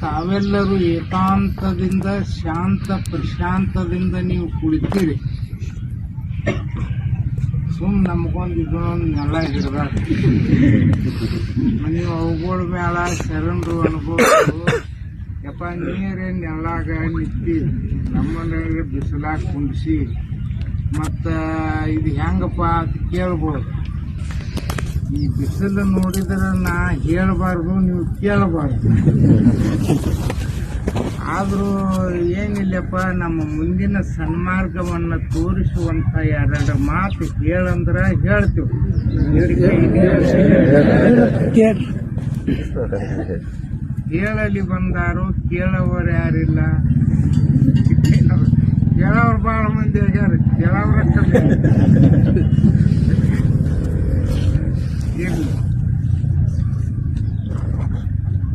ತಾವೆಲ್ಲರೂ ಏಕಾಂತದಿಂದ ಶಾಂತ ಪ್ರಶಾಂತದಿಂದ ನೀವು ಕುಳಿತೀರಿ. ನಮ್ಗೊಂದು ಇದೊಂದು ನೆಲ ಹಿಡ್ದಾರ ನೀವು ಅವುಗಳ ಮೇಲ ಶರಣರು ಅನ್ಬೋದು. ಯಪ್ಪ ನೀರೇ ನೆಲ್ಲಾಗ ನಿಂತಿ ನಮ್ಮನೆಗೆ ಬಿಸಿಲಾಗ ಕುಂಡಿಸಿ ಮತ್ತು ಇದು ಹೆಂಗಪ್ಪ ಅಂತ ಕೇಳ್ಬೋದು. ಈ ಬಿಸಿಲು ನೋಡಿದ್ರೆ ನಾ ಹೇಳಬಾರ್ದು, ನೀವು ಕೇಳಬಾರ್ದು. ಆದರೂ ಏನಿಲ್ಲಪ್ಪ, ನಮ್ಮ ಮುಂದಿನ ಸನ್ಮಾರ್ಗವನ್ನು ತೋರಿಸುವಂಥ ಎರಡು ಮಾತು ಹೇಳಂದ್ರೆ ಹೇಳ್ತೀವಿ. ಹೇಳಲಿ ಬಂದಾರು, ಕೇಳೋರು ಯಾರಿಲ್ಲ. ಕೇಳೋರು ಭಾಳ ಮಂದಿ ಆಗ್ಯಾರ, ಕೇಳೋರ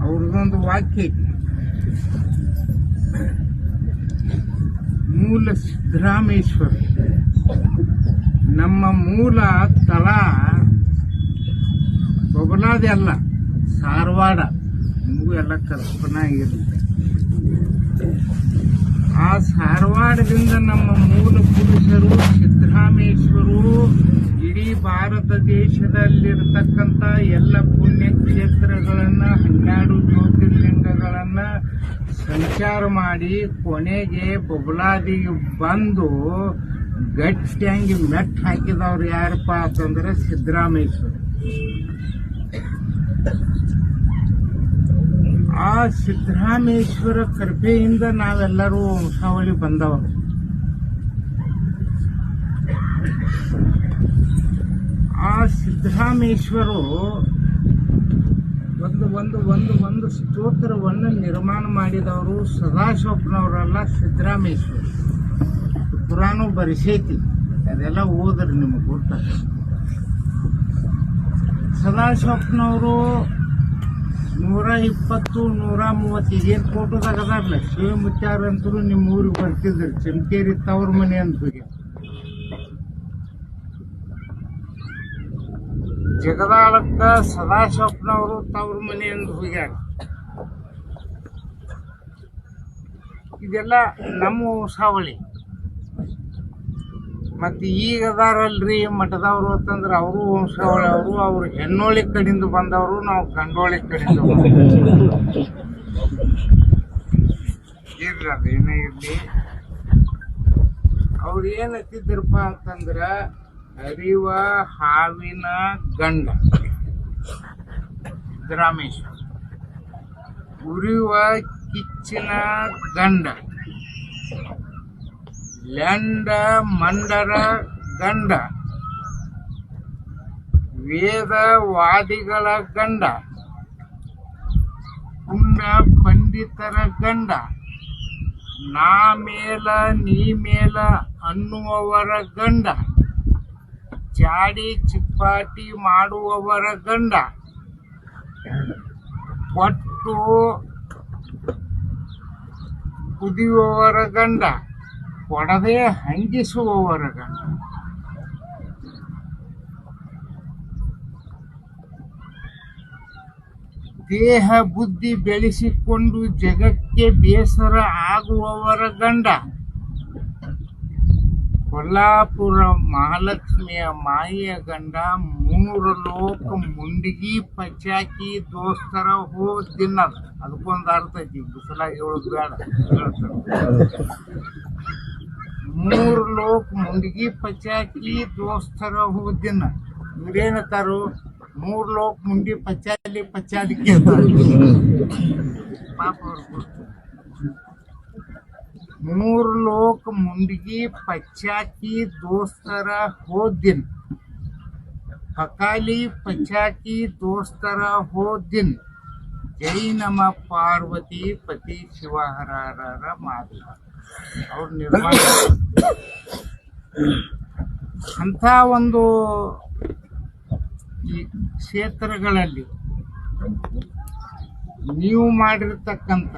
ಅವ್ರದ್ದೊಂದು ವಾಕ್ಯ ಐತಿ. ಮೂಲ ಸಿದ್ದರಾಮೇಶ್ವರ, ನಮ್ಮ ಮೂಲ ತಳ ಬಬಲಾದಿ ಅಲ್ಲ, ಧಾರವಾಡ. ನಿಮಗೂ ಎಲ್ಲ ಕಲ್ಪನಾ ಇರಲಿ. ಆ ಧಾರವಾಡದಿಂದ ನಮ್ಮ ಮೂಲ ಪುರುಷರು ಸಿದ್ದರಾಮೇಶ್ವರು ಇಡೀ ಭಾರತ ದೇಶದಲ್ಲಿರ್ತಕ್ಕಂಥ ಎಲ್ಲ ಪುಣ್ಯ ಕ್ಷೇತ್ರಗಳನ್ನು 12 ಜ್ಯೋತಿರ್ಲಿಂಗಗಳನ್ನು ಸಂಚಾರ ಮಾಡಿ ಕೊನೆಗೆ ಬಬಲಾದಿಗೆ ಬಂದು ಗಟ್ಟಿಯಾಗಿ ಮೆಟ್ಟು ಹಾಕಿದವ್ರು ಯಾರಪ್ಪ ಅಂತಂದ್ರೆ ಸಿದ್ದರಾಮೇಶ್ವರ. ಆ ಸಿದ್ದರಾಮೇಶ್ವರ ಕೃಪೆಯಿಂದ ನಾವೆಲ್ಲರೂ ವಂಶಾವಳಿ ಬಂದವರು. ಆ ಸಿದ್ದರಾಮೇಶ್ವರು ಒಂದು ಸ್ತೋತ್ರವನ್ನು ನಿರ್ಮಾಣ ಮಾಡಿದವರು ಸದಾಶಿವಪ್ಪನವರಲ್ಲ, ಸಿದ್ದರಾಮೇಶ್ವರ. ಪುರಾಣ ಬರಿಸೈತಿ, ಅದೆಲ್ಲ ಓದ್ರಿ ನಿಮಗೆ ಗೊತ್ತಾಗ. ಸದಾಶಿವಪ್ಪನವರು 120, 130 ಏನು ಫೋಟೋದಾಗ ಅದಾರಲ್ಲ, ಶಿವಮುತ್ಯಾರ ಅಂತೂ ನಿಮ್ಮ ಊರಿಗೆ ಬರ್ತಿದ್ರಿ. ಚಮಕೇರಿ ತವ್ರ ಮನೆ ಅಂತ ಜಗದಾಳಕ್ಕ ಸದಾಶಿವಪ್ಪನವರು ತವ್ರ ಮನೆ ಅಂತ ಹೋಗ್ಯಾರ. ಇದೆಲ್ಲ ನಮ್ಮ ವಂಶಾವಳಿ. ಮತ್ತು ಈಗ ಅದಾರಲ್ರಿ ಮಠದವರು ಅಂತಂದ್ರೆ ಅವರು ವಂಶಾವಳಿ. ಅವ್ರು ಹೆಣ್ಣೋಳಿ ಕಡೆಯಿಂದ ಬಂದವರು, ನಾವು ಗಂಡೋಳಿ ಕಡೆಯಿಂದ ಇರ್ರಿ. ಅದೇನೇ ಇರಲಿ, ಅವ್ರು ಏನು ಹತ್ತಿದ್ರಪ್ಪ ಅಂತಂದ್ರೆ ಹರಿವ ಹಾವಿನ ಗಂಡ ಸಿದ್ದರಾಮೇಶ್ವರ, ಉರಿಯುವ ಕಿಚ್ಚಿನ ಗಂಡ, ಲೆಂಡ ಮಂಡರ ಗಂಡ, ವೇದವಾದಿಗಳ ಗಂಡ, ಪುಣ್ಯ ಪಂಡಿತರ ಗಂಡ, ನಾ ಮೇಲ ನೀ ಮೇಲ ಅನ್ನುವವರ ಗಂಡ, ಚಾಡಿ ಚಿಪ್ಪಾಟಿ ಮಾಡುವವರ ಗಂಡ, ಕೊಟ್ಟು ಕುದಿಯುವವರ ಗಂಡ, ಕೊಡದೆ ಹಂಗಿಸುವವರ ಗಂಡ. ದೇಹ ಬುದ್ಧಿ ಬೆಳೆಸಿಕೊಂಡು ಜಗಕ್ಕೆ ಬೇಸರ ಆಗುವವರ ಗಂಡ, ಕೊಲ್ಲಾಪುರ ಮಹಾಲಕ್ಷ್ಮಿಯ ಮಾಯಿಯ ಗಂಡ, 3 ಲೋಕ ಮುಂಡಿಗಿ ಪಚಾಕಿ ದೋಸ್ತರ ಹೋದಿನ. ಅದಕ್ಕೊಂದು ಅರ್ಥ ಐತಿ, ಬಿಸಲಾಗಿ ಹೇಳೋದು ಬೇಡ. 3 ಲೋಕ ಮುಂಡಿಗಿ ಪಚಾಕಿ ದೋಸ್ತರ ಹೋದಿನ. ಇವ್ರೇನತ್ತಾರು, 3 ಲೋಕ ಮುಂಡಿ ಪಚಾಲಿಕೆ ಪಾಪ. 3 ಲೋಕ ಮುಂಡಿಗಿ ಪಚಾಕಿ ದೋಸ್ತರ ಹೋದಿನ್, ಪಕಾಲಿ ಪಚಾಕಿ ದೋಸ್ತರ ಹೋದಿನ್. ಜೈ ನಮ ಪಾರ್ವತಿ ಪತಿ ಶಿವಹರರ ಮಾತು ಅವ್ರ ನಿರ್ಮಾಣ. ಅಂಥ ಒಂದು ಈ ಕ್ಷೇತ್ರಗಳಲ್ಲಿ ನೀವು ಮಾಡಿರ್ತಕ್ಕಂಥ,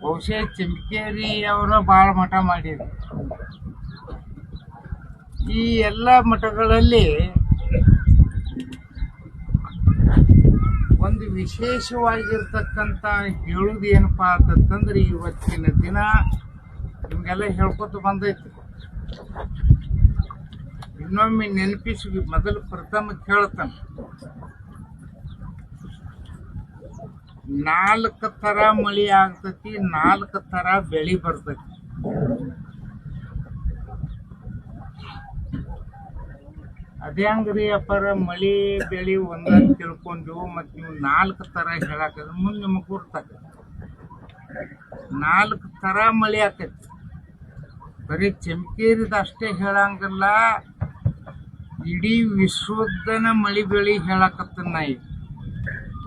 ಬಹುಶಃ ಚಮಕೇರಿ ಅವರ ಭಾಳ ಮಠ ಮಾಡಿದ್ರು. ಈ ಎಲ್ಲ ಮಠಗಳಲ್ಲಿ ಒಂದು ವಿಶೇಷವಾಗಿರ್ತಕ್ಕಂಥ ಹೇಳುವುದು ಏನಪ್ಪಾ ಅಂತಂದ್ರೆ ಇವತ್ತಿನ ದಿನ ನಿಮ್ಗೆಲ್ಲ ಹೇಳ್ಕೊತ ಬಂದೈತಿ. ಇನ್ನೊಮ್ಮೆ ನೆನಪಿಸಿ ಮೊದಲು ಪ್ರಥಮ ಕೇಳ್ತಾನ, 4 ಥರ ಮಳಿ ಆಗ್ತತಿ, 4 ಥರ ಬೆಳಿ ಬರ್ತೈತಿ. ಅದೇ ಹಂಗ್ರಿ ಅಪ್ಪರ ಮಳಿ ಬೆಳಿ ಒಂದಾಗಿ ತಿಳ್ಕೊಂಡು ಮತ್ತು ನೀವು 4 ಥರ ಹೇಳಾಕದ ಮುಂದೆ ನಿಮಗೆ ಗುರ್ತಾಕ. 4 ಥರ ಮಳಿ ಆಕೈತಿ. ಬರೀ ಚಮಕೇರಿದ ಅಷ್ಟೇ ಹೇಳಂಗಿಲ್ಲ, ಇಡೀ ವಿಶ್ವದನ ಮಳಿ ಬೆಳಿ ಹೇಳಕತ್ತ ನಾ ಈಗ.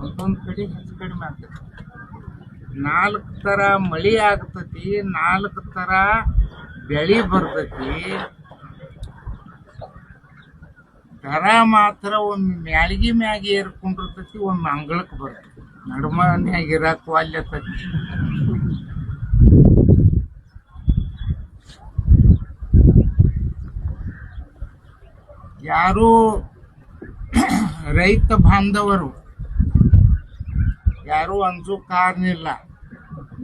ಒಂದೊಂದು ಕಡೆ ಹೆಚ್ಚು ಕಡಿಮೆ ಆಗ್ತೈತಿ. 4 ಥರ ಮಳಿ ಆಗ್ತತಿ, 4 ಥರ ಬೆಳಿ ಬರ್ತೈತಿ. ದರ ಮಾತ್ರ ಒಮ್ಮೆ ಮ್ಯಾಲ್ಗಿ ಮ್ಯಾಗಿ ಏರ್ಕೊಂಡಿರ್ತೈತಿ, ಒಮ್ಮೆ ಅಂಗಳಕ್ಕೆ ಬರ್ತೈತಿ. ನಡುಮನ್ಯಾಗ ಇರಾಕು ಅಲ್ಲತ್ತತಿ. ಯಾರು ರೈತ ಬಾಂಧವರು ಯಾರು ಅಂಜು ಕಾರಣಿಲ್ಲ.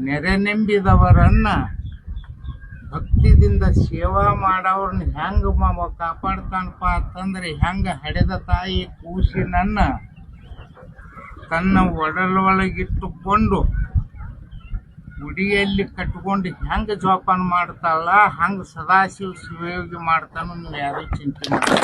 ನೆರೆ ನಂಬಿದವರನ್ನ ಭಕ್ತಿದಿಂದ ಸೇವಾ ಮಾಡೋರ್ನ ಹೆಂಗ ಕಾಪಾಡ್ತಾನಪ್ಪ ಅಂತಂದ್ರೆ, ಹೆಂಗ ಹಡೆದ ತಾಯಿ ಕೂಸಿನನ್ನ ತನ್ನ ಒಡಲೊಳಗಿಟ್ಟುಕೊಂಡು ಗುಡಿಯಲ್ಲಿ ಕಟ್ಕೊಂಡು ಹೆಂಗ ಜೋಪಾನ ಮಾಡ್ತಾಳ, ಹಂಗ ಸದಾಶಿವ ಶಿವಯೋಗಿ ಮಾಡ್ತಾನೋ ನೀವು ಯಾರು ಚಿಂತೆ ಮಾಡಿ.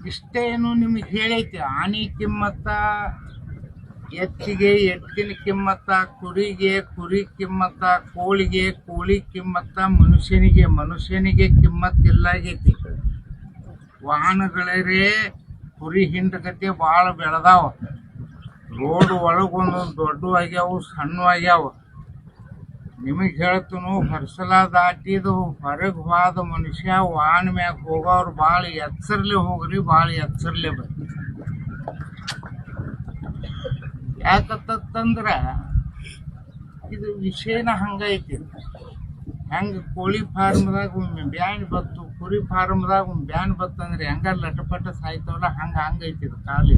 ಇಷ್ಟೇನು ನಿಮಗೆ ಹೇಳೈತಿ. ಆನೆ ಕಿಮ್ಮತ್ತ ಎತ್ತಿಗೆ, ಎತ್ತಿನ ಕಿಮ್ಮತ್ತ ಕುರಿಗೆ, ಕುರಿ ಕಿಮ್ಮತ್ತ ಕೋಳಿಗೆ, ಕೋಳಿ ಕಿಮ್ಮತ್ತ ಮನುಷ್ಯನಿಗೆ, ಮನುಷ್ಯನಿಗೆ ಕಿಮ್ಮತ್ತಿಲ್ಲಾಗೈತಿ. ವಾಹನಗಳೇ ಕುರಿ ಹಿಂಡಗತೆ ಭಾಳ ಬೆಳೆದಾವ. ರೋಡ್ ಒಳಗೊಂದೊಂದು ದೊಡ್ಡ ಆಗ್ಯಾವು, ಸಣ್ಣ ಆಗ್ಯಾವ. ನಿಮಗೆ ಹೇಳ್ತನು, ಹೊರಸಲ ದಾಟಿದು ಹೊರಗೆ ಹೋದ ಮನುಷ್ಯ ವಾಹನ ಮ್ಯಾಗ ಹೋಗೋರು ಭಾಳ ಎಚ್ಚರ್ಲಿ ಹೋಗ್ರಿ, ಭಾಳ ಎಚ್ಚರ್ಲಿ ಬರ್ರಿ. ಯಾಕತ್ತಂದ್ರ ಇದು ವಿಷಯನ ಹಂಗೈತಿ. ಹೆಂಗೆ ಕೋಳಿ ಫಾರ್ಮ್ದಾಗ ಒಮ್ಮೆ ಬ್ಯಾನ್ ಬತ್ತು, ಕುರಿ ಫಾರ್ಮ್ದಾಗ ಒಮ್ಮೆ ಬ್ಯಾನ್ ಬತ್ತಂದ್ರೆ ಹೆಂಗ ಲಟಪಟ ಸಾಯ್ತವಲ್ಲ, ಹಂಗೈತಿ ಇದು ಕಾಲಿ.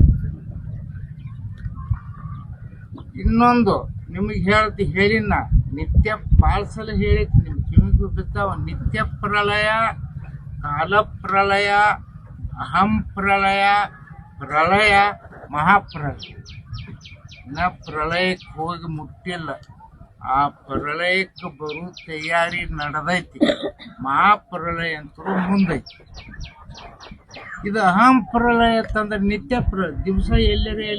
ಇನ್ನೊಂದು ನಿಮಗೆ ಹೇಳಿನ ನಿತ್ಯ ಭಾಳ ಸಲ ಹೇಳಿತ್ತು, ನಿಮ್ ಕಿವಿಗೂ ಬಿದ್ದಾವ. ನಿತ್ಯ ಪ್ರಳಯ, ಕಾಲ ಪ್ರಳಯ, ಅಹಂ ಪ್ರಳಯ, ಪ್ರಳಯ, ಮಹಾಪ್ರಳಯ. ಇನ್ನ ಪ್ರಳಯಕ್ಕೆ ಹೋಗಿ ಮುಟ್ಟಿಲ್ಲ. ಆ ಪ್ರಳಯಕ್ಕೆ ಬರೋ ತಯಾರಿ ನಡೆದೈತಿ. ಮಹಾಪ್ರಳಯ ಅಂತರೂ ಮುಂದೈತಿ. ಇದು ಅಹಂ ಪ್ರಳಯ ಅಂತಂದ್ರೆ ನಿತ್ಯ ದಿವಸ ಎಲ್ಲರೇ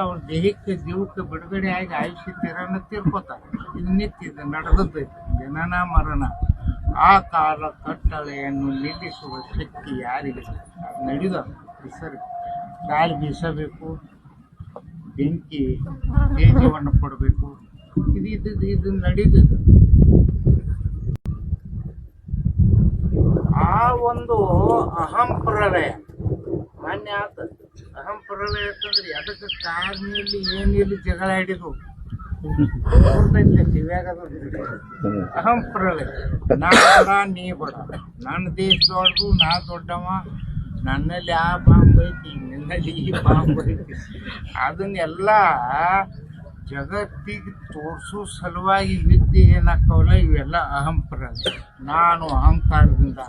ಅವ್ರ ದೇಹಕ್ಕೆ ಜೀವಕ್ಕೆ ಬಿಡುಗಡೆ ಆಗಿ ಆಯುಷ್ಯ ತೀರ್ಕೋತಾರೆ. ಇದು ನಿತ್ಯ, ಇದು ನಡೆದೈತಿ. ಜನನ ಮರಣ. ಆ ಕಾಲ ಕಟ್ಟಳೆಯನ್ನು ನಿಲ್ಲಿಸುವ ಶಕ್ತಿ ಯಾರಿಗೆ? ನಡೆದ ಹೆಸರು ಗಾಳಿ ಬೀಸಬೇಕು, ಬೆಂಕಿ ತೇಜವನ್ನು ಕೊಡಬೇಕು. ಇದು ನಡೆದಿದೆ. ಆ ಒಂದು ಅಹಂ ಪ್ರಳಯ ಮಾನ್ಯ ಆತ. ಅಹಂ ಪ್ರಳಯ ಅಂತಂದ್ರೆ ಅದಕ್ಕೆ ಕಾರಣದಲ್ಲಿ ಏನಿಲ್ಲ, ಜಗಳ ಆಡಿದು ಕಿವ್ಯಾಗ. ಅಹಂ ಪ್ರಳಯ, ನಾ ಬಡ ನೀ ಬಡ, ನನ್ನ ದೇಶ ದೊಡ್ಡದು, ನಾ ದೊಡ್ಡವ, ನನ್ನಲ್ಲಿ ಆ ಬಾಂಬ್ ಐತಿ, ನಿನ್ನಲ್ಲಿ ಈ ಬಾಂಬ್ ಐತಿ. ಅದನ್ನೆಲ್ಲ ಜಗತ್ತಿಗೆ ತೋರಿಸೋ ಸಲುವಾಗಿ ವಿದ್ಯೆ ಏನಾಕ್ಕವಲ್ಲ, ಇವೆಲ್ಲ ಅಹಂ ಪ್ರಳಯ. ನಾನು ಅಹಂಕಾರದಿಂದ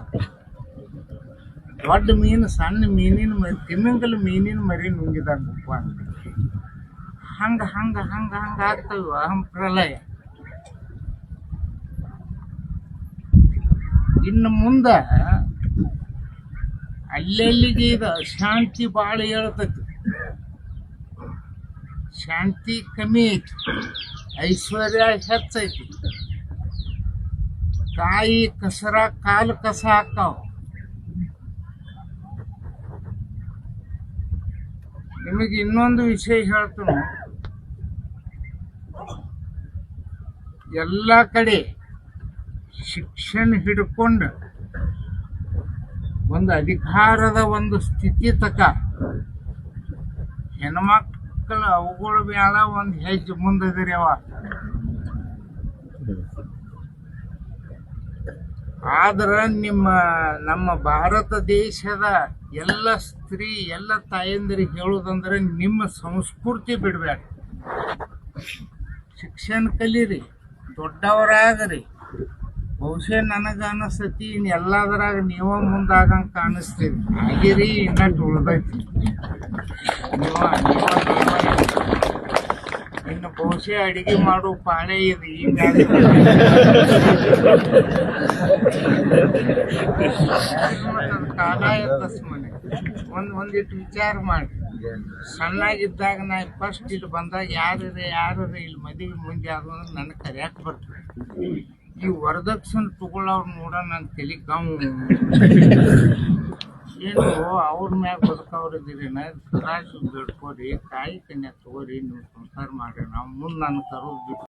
ದೊಡ್ಡ ಮೀನು ಸಣ್ಣ ಮೀನಿನ ಮರಿ, ತಿಮ್ಮಿಂಗಲ ಮೀನಿನ ಮರಿ ನುಂಗಿದಾಗ ಉಪ್ಪ ಅಂತ ಹಂಗ ಆಗ್ತವೆ ಅಹಂ ಪ್ರಳಯ. ಇನ್ನು ಮುಂದೆ ಅಲ್ಲೆಲ್ಲಿಗೆ ಇದು ಅಶಾಂತಿ ಭಾಳ ಹೇಳ್ತೈತಿ. ಶಾಂತಿ ಕಮ್ಮಿ ಐತಿ, ಐಶ್ವರ್ಯ ಹೆಚ್ಚೈತಿ. ತಾಯಿ ಕಸರ ಕಾಲು ಕಸ ಹಾಕಾವ. ನಿಮಗೆ ಇನ್ನೊಂದು ವಿಷಯ ಹೇಳ್ತೀನಿ, ಎಲ್ಲ ಕಡೆ ಶಿಕ್ಷಣ ಹಿಡ್ಕೊಂಡು ಒಂದು ಅಧಿಕಾರದ ಒಂದು ಸ್ಥಿತಿ ತಕ ಹೆಣ್ಮಕ್ಳು ಅವುಗಳ ಮ್ಯಾಲ ಒಂದು ಹೆಜ್ಜೆ ಮುಂದಿದ್ರಿ. ಆದ್ರ ನಮ್ಮ ಭಾರತ ದೇಶದ ಎಲ್ಲ ಸ್ತ್ರೀ ಎಲ್ಲ ತಾಯಂದಿರಿಗೆ ಹೇಳುದಂದ್ರೆ ನಿಮ್ಮ ಸಂಸ್ಕೃತಿ ಬಿಡ್ಬೇಡ. ಶಿಕ್ಷಣ ಕಲೀರಿ, ದೊಡ್ಡವರಾಗ್ರಿ. ಬಹುಶಃ ನನಗ ಅನಿಸ್ತತಿ ಎಲ್ಲದರಾಗ ನೀವ ಮುಂದಾಗಂಗ ಕಾಣಿಸ್ತೀರಿ. ಆಗಿರಿ ಇನ್ನಟ್ಟು ಉಳ್ದೈತಿ. ಇನ್ನು ಬಹುಶಃ ಅಡಿಗೆ ಮಾಡೋ ಪಾಳೆ ಇದು ಈಗ ಕಾಲ ತಸ್ಮನೆ ಒಂದಿಟ್ಟು ವಿಚಾರ ಮಾಡಿ. ಸಣ್ಣಾಗಿದ್ದಾಗ ನಾ ಫಸ್ಟ್ ಇಲ್ಲಿ ಬಂದಾಗ ಯಾರು ಇಲ್ಲಿ ಮದುವೆ ಮುಂದೆ ಅದು ಅಂದ್ರೆ ನನಗೆ ಕರಿಯಾಕೆ ಬರ್ತದೆ. ಈ ವರದಕ್ಷಿಣೆ ತಗೊಳ್ಳೋರು ನೋಡ ನನ್ನ ತಲೆ ಕಾವು ಏನು ಅವ್ರ ಮ್ಯಾಗ ಬದುಕವ್ರಿದ್ದೀರಿ. ಸದಾಶಿವ ಬೇಡ್ಕೋರಿ, ತಾಯಿ ಕನ್ಯಾ ತಗೋರಿ, ನೀವು ಸಂಸಾರ ಮಾಡ್ರಿ. ನಾವು ಮುಂದೆ ನನ್ನ ಕರೋದು ಬಿಟ್ಟು